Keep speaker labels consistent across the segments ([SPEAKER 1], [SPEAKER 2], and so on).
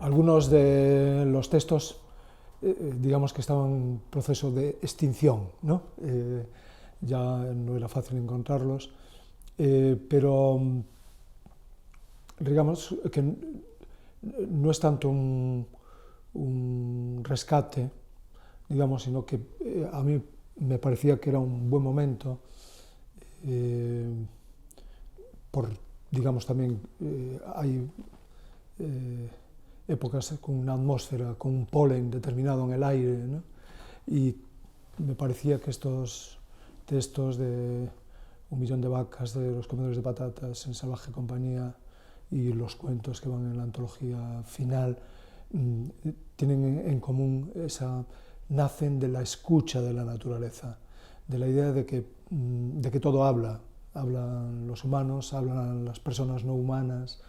[SPEAKER 1] Algunos de los textos, digamos que estaban en proceso de extinción, ¿no? Ya no era fácil encontrarlos, pero digamos que no es tanto un rescate, digamos, sino que a mí me parecía que era un buen momento por, digamos, también hay épocas con una atmósfera, con un polen determinado en el aire, ¿no? Y me parecía que estos textos de Un millón de vacas, de Los comedores de patatas, En salvaje compañía y los cuentos que van en la antología final tienen en común nacen de la escucha de la naturaleza, de la idea de que todo habla, hablan los humanos, hablan las personas no humanas,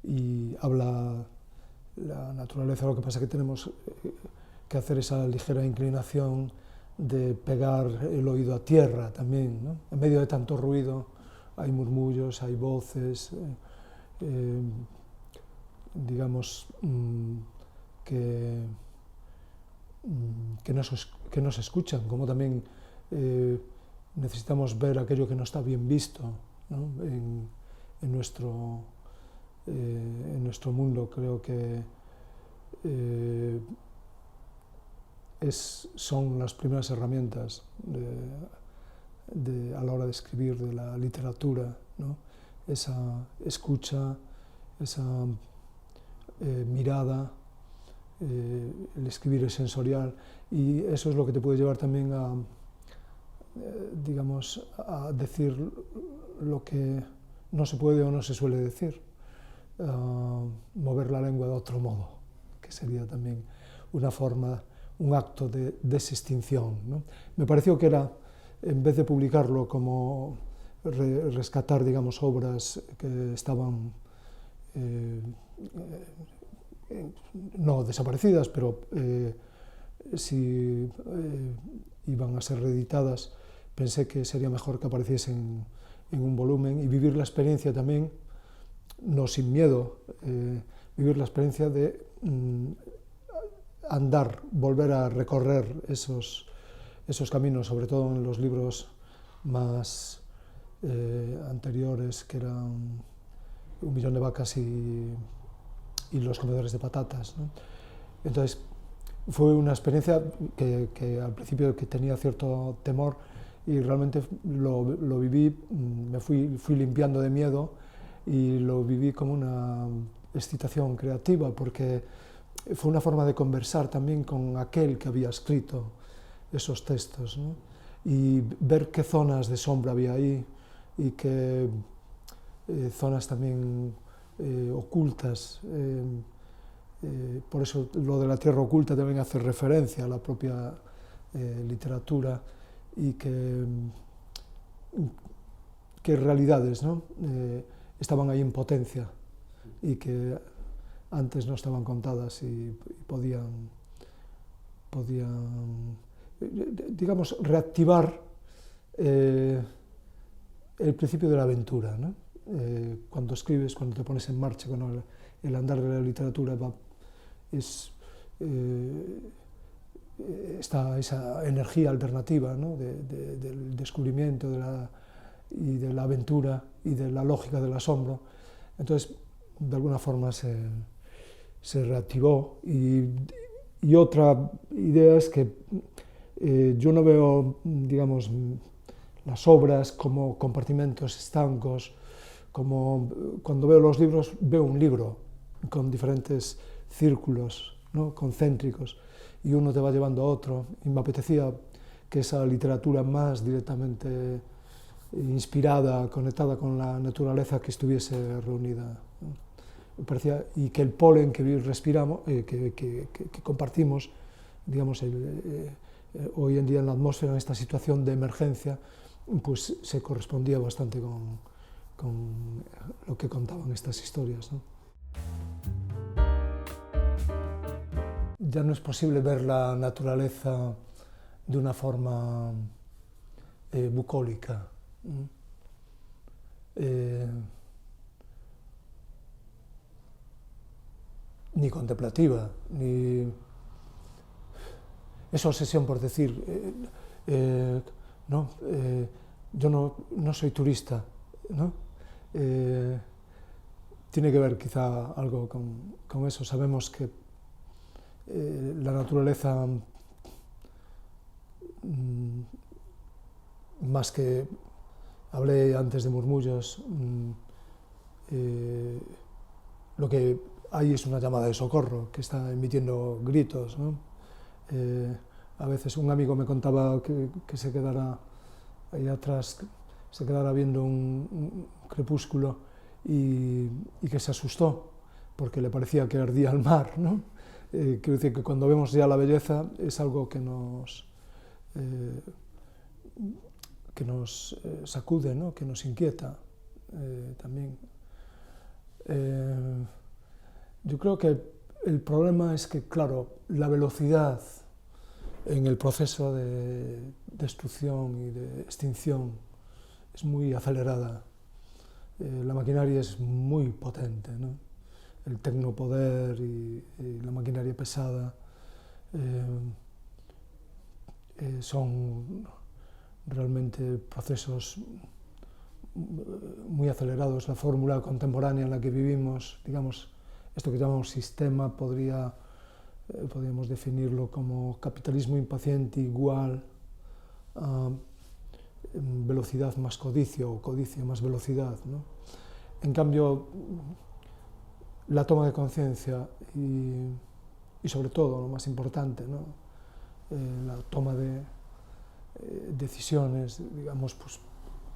[SPEAKER 1] y habla la naturaleza. Lo que pasa es que tenemos que hacer esa ligera inclinación de pegar el oído a tierra también, ¿no? En medio de tanto ruido hay murmullos, hay voces, digamos, que nos escuchan, como también necesitamos ver aquello que no está bien visto, ¿no? En nuestro mundo. Creo que son las primeras herramientas a la hora de escribir de la literatura, ¿no? Esa escucha, esa mirada, el escribir es sensorial, y eso es lo que te puede llevar también digamos, a decir lo que no se puede o no se suele decir, mover la lengua de otro modo, que sería también una forma, un acto de desextinción, ¿no? Me pareció que era, en vez de publicarlo como rescatar, digamos, obras que estaban no desaparecidas, pero si iban a ser reeditadas, pensé que sería mejor que apareciesen en un volumen y vivir la experiencia también, no sin miedo, vivir la experiencia de andar, volver a recorrer esos caminos, sobre todo en los libros más anteriores, que eran Un millón de vacas y Los comedores de patatas, ¿no? Entonces, fue una experiencia que al principio que tenía cierto temor, y realmente lo viví, me fui limpiando de miedo y lo viví como una excitación creativa, porque fue una forma de conversar también con aquel que había escrito esos textos, ¿no? Y ver qué zonas de sombra había ahí y qué zonas también ocultas. Por eso lo de la tierra oculta también hace referencia a la propia literatura, y que realidades, ¿no? Estaban ahí en potencia y que antes no estaban contadas y podían, digamos, reactivar el principio de la aventura, ¿no? Cuando escribes, cuando te pones en marcha con el andar de la literatura, está esa energía alternativa, ¿no? del descubrimiento y de la aventura y de la lógica del asombro. Entonces, de alguna forma se reactivó. Y otra idea es que yo no veo, digamos, las obras como compartimentos estancos, como cuando veo los libros, veo un libro con diferentes círculos, ¿no? Concéntricos, y uno te va llevando a otro, y me apetecía que esa literatura más directamente inspirada, conectada con la naturaleza, que estuviese reunida, ¿no? Me parecía, y que el polen que respiramos, que compartimos, digamos, hoy en día en la atmósfera, en esta situación de emergencia, pues se correspondía bastante con lo que contaban estas historias, ¿no? Ya no es posible ver la naturaleza de una forma bucólica. ¿No? ni contemplativa, ni esa obsesión por decir, no, yo no soy turista, ¿no? Tiene que ver quizá algo con eso. Sabemos que la naturaleza, más que hablé antes de murmullos, lo que hay es una llamada de socorro que está emitiendo gritos, ¿no? A veces un amigo me contaba que se quedara ahí atrás, se quedara viendo un crepúsculo y que se asustó porque le parecía que ardía el mar, ¿no? Quiero decir que cuando vemos ya la belleza es algo que nos sacude, ¿no? Que nos inquieta también. Yo creo que el problema es que, claro, la velocidad en el proceso de destrucción y de extinción es muy acelerada. La maquinaria es muy potente, ¿no? El tecnopoder y la maquinaria pesada son realmente procesos muy acelerados. La fórmula contemporánea en la que vivimos, digamos, esto que llamamos sistema, podríamos definirlo como capitalismo impaciente igual a velocidad más codicio o codicia más velocidad, ¿no? En cambio, la toma de conciencia y sobre todo, lo más importante, ¿no? La toma de decisiones, digamos, pues,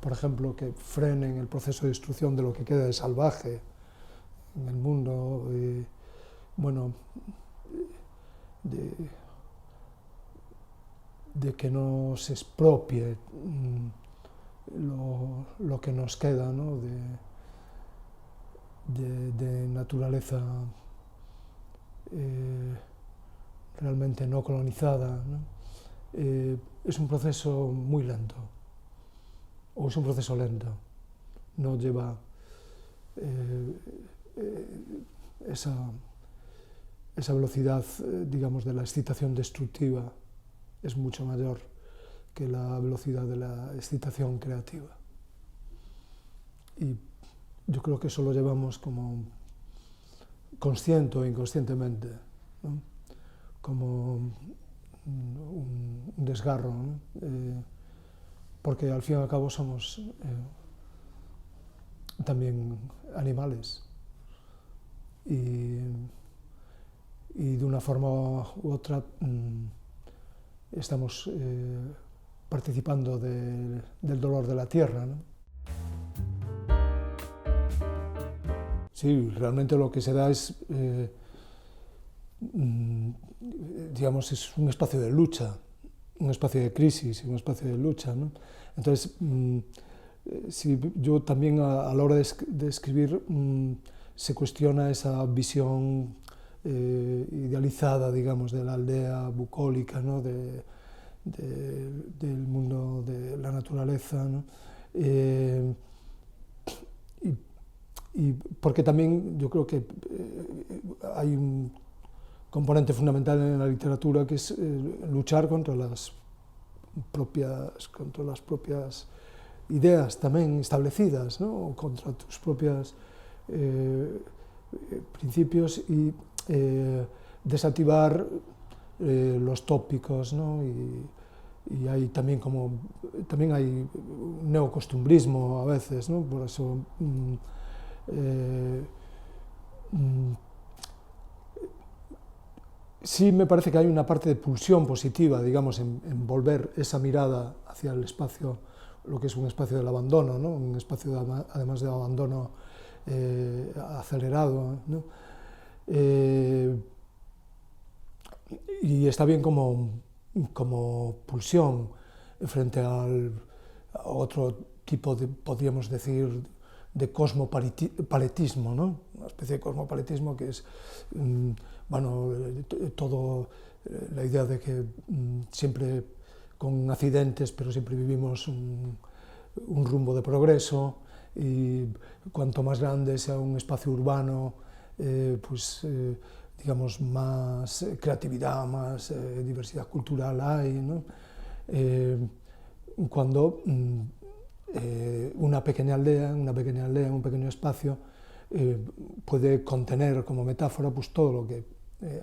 [SPEAKER 1] por ejemplo, que frenen el proceso de destrucción de lo que queda de salvaje en el mundo, bueno, de que no se expropie lo que nos queda, ¿no? de naturaleza realmente no colonizada, ¿no? Es un proceso muy lento, o es un proceso lento, no lleva esa velocidad, digamos, de la excitación destructiva es mucho mayor que la velocidad de la excitación creativa. Y yo creo que eso lo llevamos como consciente o inconscientemente, ¿no? Como un desgarro, ¿no? Porque al fin y al cabo somos también animales y de una forma u otra estamos participando del dolor de la tierra, ¿no? Sí, realmente lo que se da es, digamos, es un espacio de lucha, un espacio de crisis, un espacio de lucha, ¿no? Entonces, sí, yo también a la hora de escribir se cuestiona esa visión idealizada, digamos, de la aldea bucólica, ¿no? Del mundo de la naturaleza, ¿no? Y porque también yo creo que hay un componente fundamental en la literatura que es luchar contra las propias ideas también establecidas, ¿no? O contra tus propios principios y desactivar los tópicos, ¿no? Y hay también hay un neocostumbrismo a veces, ¿no? Por eso sí me parece que hay una parte de pulsión positiva, digamos, en volver esa mirada hacia el espacio, lo que es un espacio del abandono, ¿no? Un espacio además de abandono acelerado, ¿no? Y está bien como pulsión frente a otro tipo de, podríamos decir, de cosmopaletismo, ¿no? Una especie de cosmopaletismo que es, bueno, todo la idea de que siempre con accidentes, pero siempre vivimos un rumbo de progreso y cuanto más grande sea un espacio urbano, pues digamos, más creatividad, más diversidad cultural hay, ¿no? Cuando una pequeña aldea, un pequeño espacio, puede contener como metáfora pues, todo lo que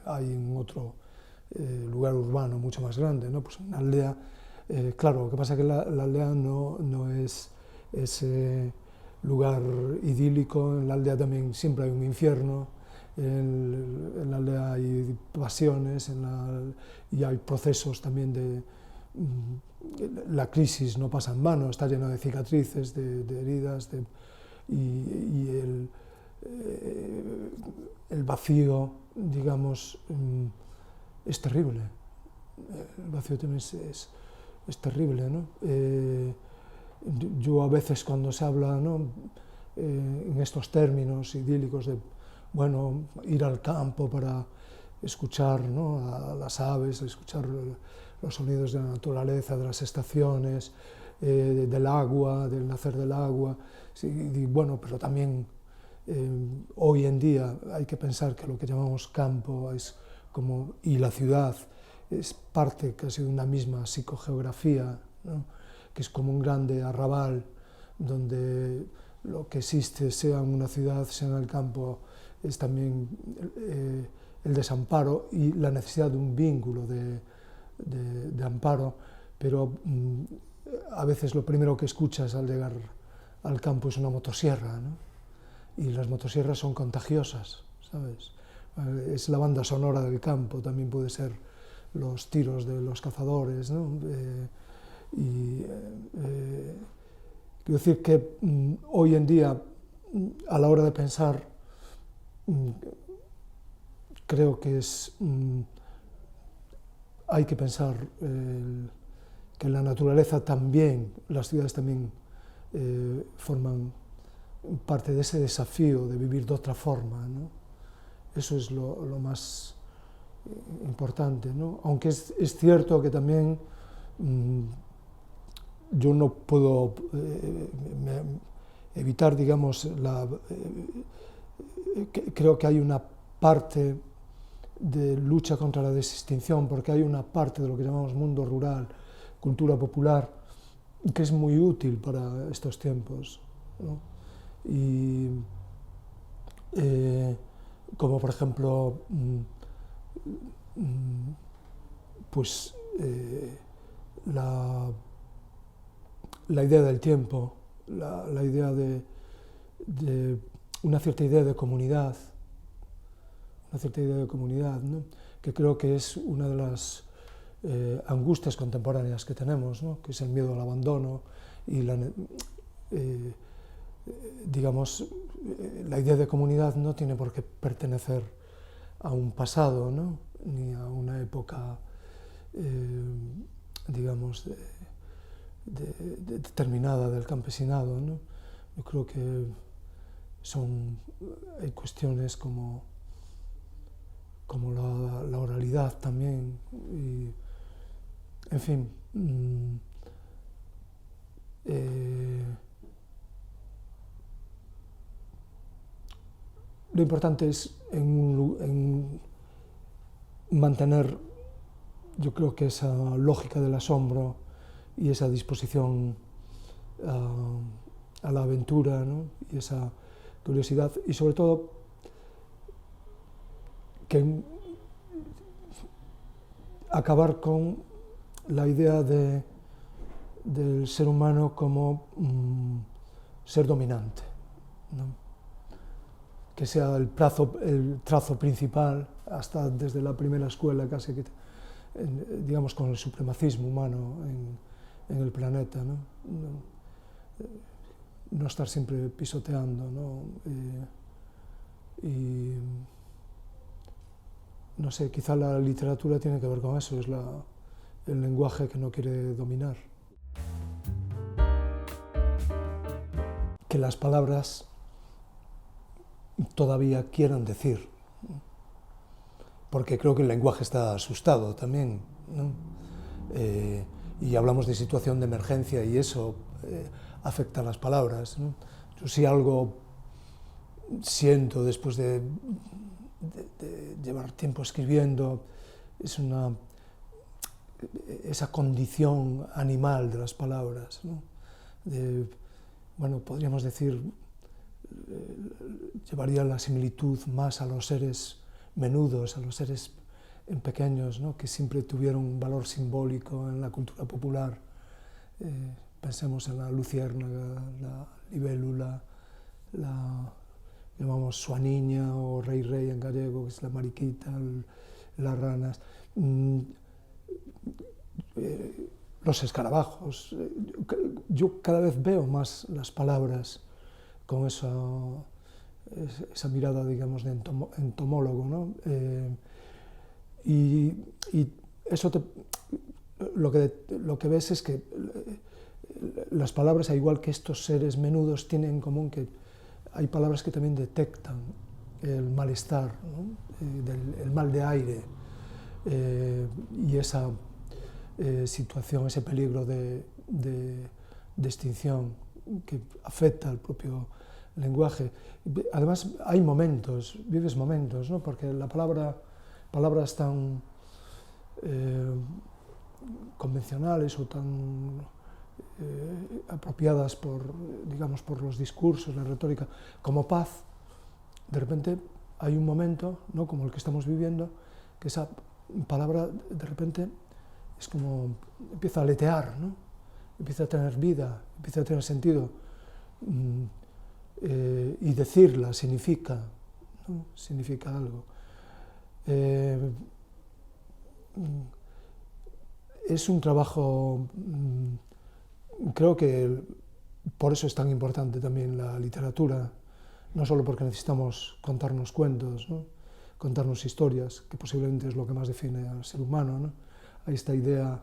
[SPEAKER 1] hay en otro lugar urbano mucho más grande, ¿no? Pues una aldea, claro, lo que pasa es que la aldea no es ese lugar idílico, en la aldea también siempre hay un infierno, en la aldea hay pasiones, y hay procesos también de... La crisis no pasa en vano, está llena de cicatrices, de heridas, y el vacío, digamos, es terrible. El vacío también es terrible, ¿no? Yo a veces cuando se habla, ¿no?, en estos términos idílicos de, bueno, ir al campo para escuchar, ¿no?, a las aves, escuchar los sonidos de la naturaleza, de las estaciones, del agua, del nacer del agua, sí, y bueno, pero también hoy en día hay que pensar que lo que llamamos campo es como, y la ciudad es parte casi de una misma psicogeografía, ¿no?, que es como un grande arrabal donde lo que existe, sea en una ciudad, sea en el campo, es también el desamparo y la necesidad de un vínculo de amparo, pero a veces lo primero que escuchas al llegar al campo es una motosierra, ¿no? Y las motosierras son contagiosas, ¿sabes? Es la banda sonora del campo, también puede ser los tiros de los cazadores, ¿no? Quiero decir que hoy en día, a la hora de pensar, creo que hay que pensar que la naturaleza también, las ciudades también forman parte de ese desafío de vivir de otra forma, ¿no? Eso es lo más importante, ¿no? Aunque es cierto que también yo no puedo evitar, digamos, creo que hay una parte de lucha contra la desextinción, porque hay una parte de lo que llamamos mundo rural, cultura popular, que es muy útil para estos tiempos, ¿no? Y como por ejemplo, pues la idea del tiempo, la idea de una cierta idea de comunidad, ¿no?, que creo que es una de las angustias contemporáneas que tenemos, ¿no?, que es el miedo al abandono y digamos, la idea de comunidad no tiene por qué pertenecer a un pasado, ¿no?, ni a una época, digamos, determinada del campesinado, ¿no? Yo creo que hay cuestiones como la oralidad también, y, en fin, lo importante es en mantener, yo creo que esa lógica del asombro y esa disposición a la aventura, ¿no?, y esa curiosidad, y sobre todo que acabar con la idea del ser humano como ser dominante, ¿no?, que sea el trazo principal, hasta desde la primera escuela casi, digamos, con el supremacismo humano en el planeta, ¿no? No estar siempre pisoteando, ¿no? Y no sé, quizá la literatura tiene que ver con eso, es el lenguaje que no quiere dominar. Que las palabras todavía quieran decir, porque creo que el lenguaje está asustado también, ¿no? Y hablamos de situación de emergencia y eso afecta a las palabras, ¿no? Yo si algo siento después de de llevar tiempo escribiendo, es esa condición animal de las palabras, ¿no? Bueno, podríamos decir, llevaría la similitud más a los seres menudos, a los seres pequeños, ¿no? Que siempre tuvieron un valor simbólico en la cultura popular. Pensemos en la luciérnaga, la libélula, llamamos suaniña o rey en gallego, que es la mariquita, las ranas, los escarabajos. Yo cada vez veo más las palabras con esa mirada, digamos, de entomólogo, ¿no? Y eso lo que ves es que las palabras, al igual que estos seres menudos, tienen en común que hay palabras que también detectan el malestar, ¿no? El mal de aire, y esa situación, ese peligro de extinción que afecta al propio lenguaje. Además, hay momentos, vives momentos, ¿no? Porque palabras tan convencionales o tan apropiadas digamos, por los discursos, la retórica, como paz, de repente hay un momento, ¿no? Como el que estamos viviendo, que esa palabra de repente es como empieza a aletear, ¿no? Empieza a tener vida, empieza a tener sentido, y decirla significa, ¿no? Significa algo. Es un trabajo, creo que por eso es tan importante también la literatura, no solo porque necesitamos contarnos cuentos, ¿no? Contarnos historias, que posiblemente es lo que más define al ser humano, ¿no? Hay esta idea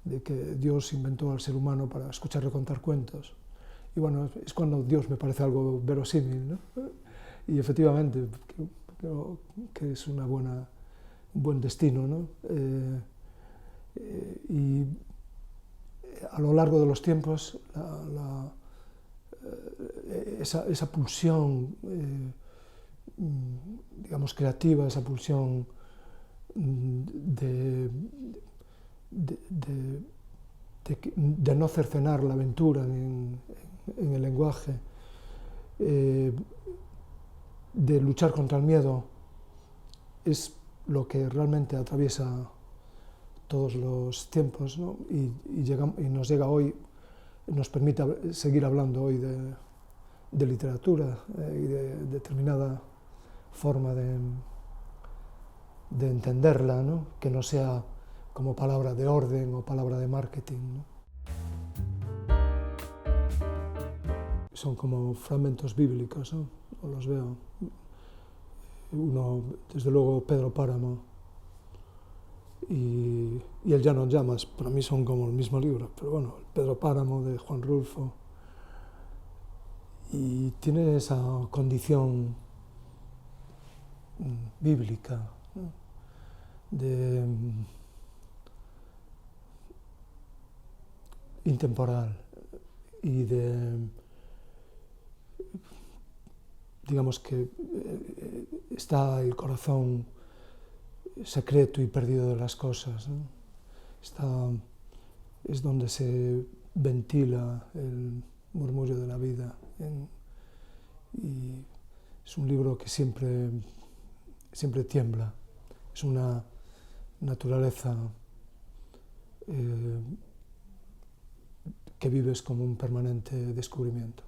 [SPEAKER 1] de que Dios inventó al ser humano para escucharle contar cuentos. Y bueno, es cuando Dios me parece algo verosímil, ¿no? Y efectivamente, creo que es un buen destino, ¿no? Y a lo largo de los tiempos, esa pulsión, digamos, creativa, esa pulsión de no cercenar la aventura en el lenguaje, de luchar contra el miedo, es lo que realmente atraviesa todos los tiempos, ¿no? Y nos llega hoy, nos permite seguir hablando hoy de literatura y de determinada forma de entenderla, ¿no? Que no sea como palabra de orden o palabra de marketing, ¿no? Son como fragmentos bíblicos, ¿no? O los veo. Uno, desde luego, Pedro Páramo y El Llano en Llamas, para mí son como el mismo libro, pero bueno, Pedro Páramo de Juan Rulfo, y tiene esa condición bíblica, ¿no? Intemporal y digamos que está el corazón secreto y perdido de las cosas, ¿no? Es donde se ventila el murmullo de la vida, y es un libro que siempre tiembla, es una naturaleza que vives como un permanente descubrimiento.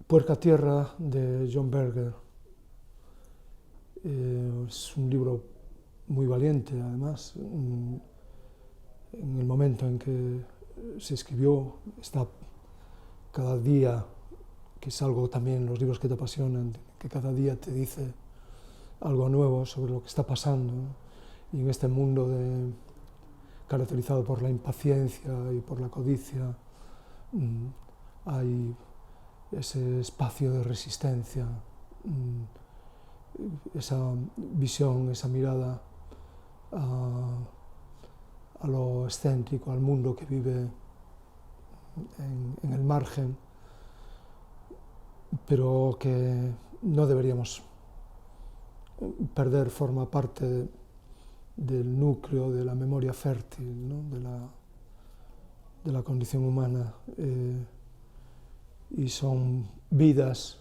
[SPEAKER 1] Puerca Tierra, de John Berger, es un libro muy valiente, además. En el momento en que se escribió, está cada día, que es algo también, los libros que te apasionan, que cada día te dice algo nuevo sobre lo que está pasando, ¿no? Y en este mundo caracterizado por la impaciencia y por la codicia, hay ese espacio de resistencia, esa visión, esa mirada a lo excéntrico, al mundo que vive en el margen, pero que no deberíamos perder forma parte del núcleo de la memoria fértil, ¿no? de la condición humana, y son vidas,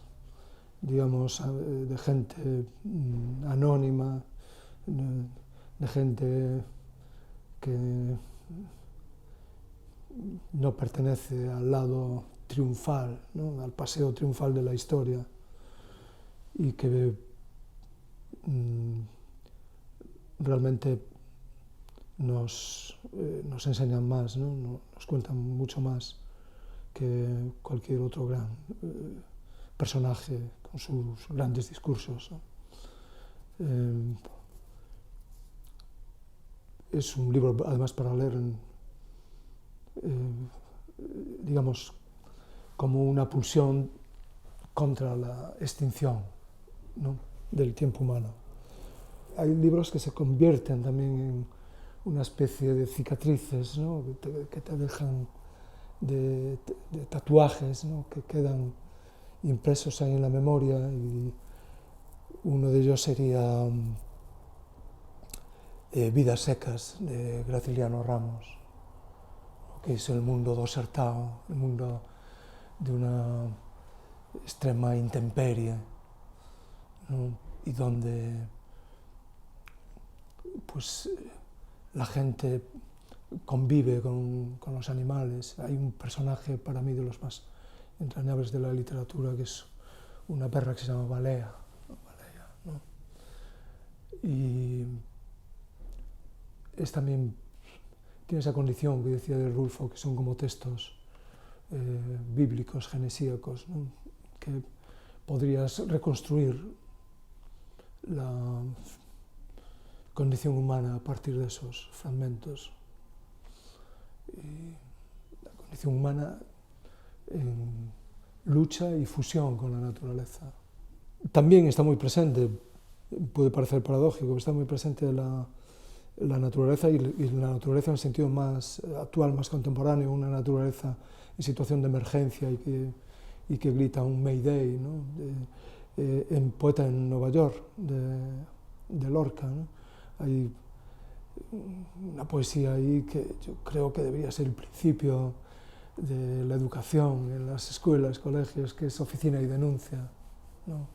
[SPEAKER 1] digamos, de gente anónima, de gente que no pertenece al lado triunfal, ¿no? Al paseo triunfal de la historia, y que realmente nos enseñan más, ¿no? Nos cuentan mucho más que cualquier otro gran personaje con sus grandes discursos, ¿no? Es un libro, además, para leer, digamos, como una pulsión contra la extinción, ¿no? del tiempo humano. Hay libros que se convierten también en una especie de cicatrices, ¿no? que te dejan de tatuajes, ¿no? que quedan impresos ahí en la memoria, y uno de ellos sería Vidas secas, de Graciliano Ramos, que es el mundo dosertado, el mundo de una extrema intemperie, ¿no? Y donde pues la gente convive con los animales. Hay un personaje para mí de los más entrañables de la literatura, que es una perra que se llama Balea, ¿no? Y es también, tiene esa condición que decía de Rulfo, que son como textos bíblicos, genesíacos, ¿no? que podrías reconstruir la condición humana a partir de esos fragmentos. Y la condición humana en lucha y fusión con la naturaleza. También está muy presente, puede parecer paradójico, está muy presente la naturaleza, y la naturaleza en el sentido más actual, más contemporáneo, una naturaleza en situación de emergencia y que grita un Mayday, ¿no? En Poeta en Nueva York, de Lorca, ¿no? Hay una poesía ahí que yo creo que debería ser el principio de la educación en las escuelas, colegios, que es Oficina y Denuncia, ¿no?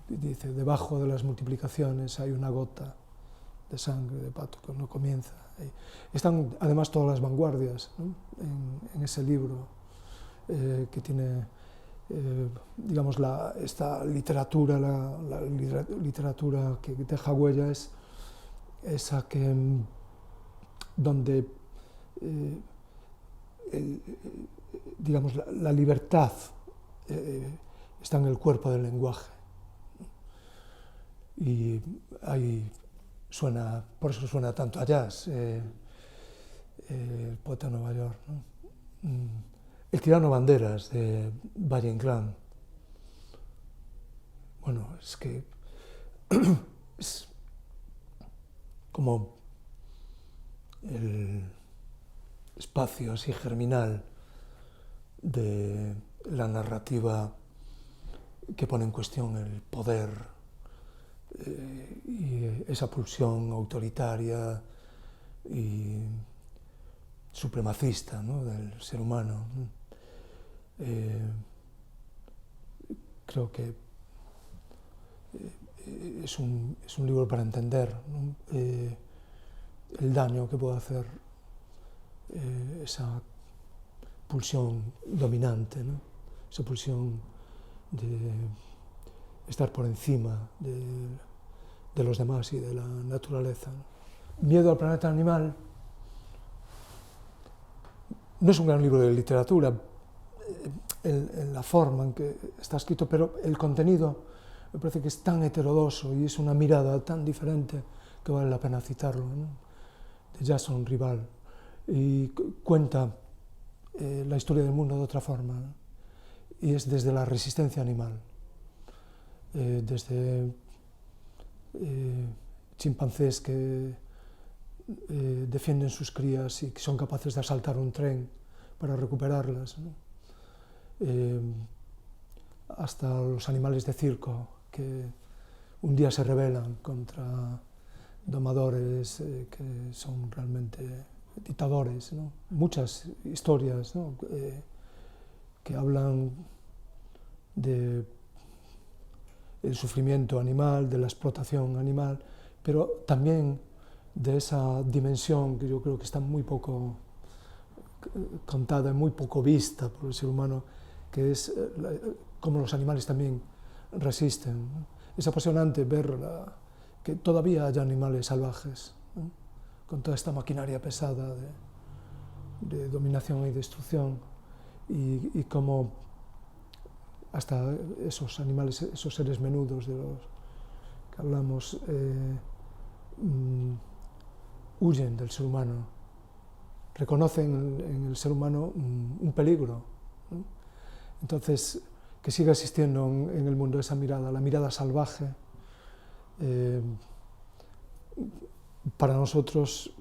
[SPEAKER 1] Que dice, debajo de las multiplicaciones hay una gota de sangre de pato que no comienza. Están además todas las vanguardias, ¿no? en ese libro, que tiene, digamos, esta literatura, la literatura que deja huella, es esa que, donde digamos, la libertad está en el cuerpo del lenguaje. Y ahí suena, por eso suena tanto a jazz, el Poeta de Nueva York, ¿no? El tirano banderas, de Valle Inclán. Bueno, es que es como el espacio así germinal de la narrativa que pone en cuestión el poder y esa pulsión autoritaria y supremacista, ¿no? del ser humano, ¿no? Creo que es un libro para entender, ¿no? El daño que puede hacer esa pulsión dominante, ¿no? Esa pulsión de estar por encima de los demás y de la naturaleza, ¿no? Miedo al planeta animal no es un gran libro de literatura en la forma en que está escrito, pero el contenido me parece que es tan heterodoso y es una mirada tan diferente que vale la pena citarlo, ¿no? De Jason Rival, y cuenta la historia del mundo de otra forma, ¿no? Y es desde la resistencia animal, desde chimpancés que defienden sus crías y que son capaces de asaltar un tren para recuperarlas, ¿no? Hasta los animales de circo que un día se rebelan contra domadores que son realmente dictadores, ¿no? Muchas historias, ¿no? Que hablan del sufrimiento animal, de la explotación animal, pero también de esa dimensión que yo creo que está muy poco contada, muy poco vista por el ser humano, que es cómo los animales también resisten, ¿no? Es apasionante ver que todavía hay animales salvajes, ¿no? Con toda esta maquinaria pesada de dominación y destrucción, y cómo hasta esos animales, esos seres menudos de los que hablamos, huyen del ser humano, reconocen en el ser humano un peligro, ¿no? Entonces, que siga existiendo en el mundo esa mirada, la mirada salvaje, para nosotros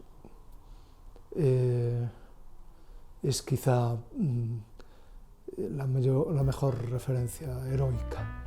[SPEAKER 1] es quizá la mejor referencia heroica.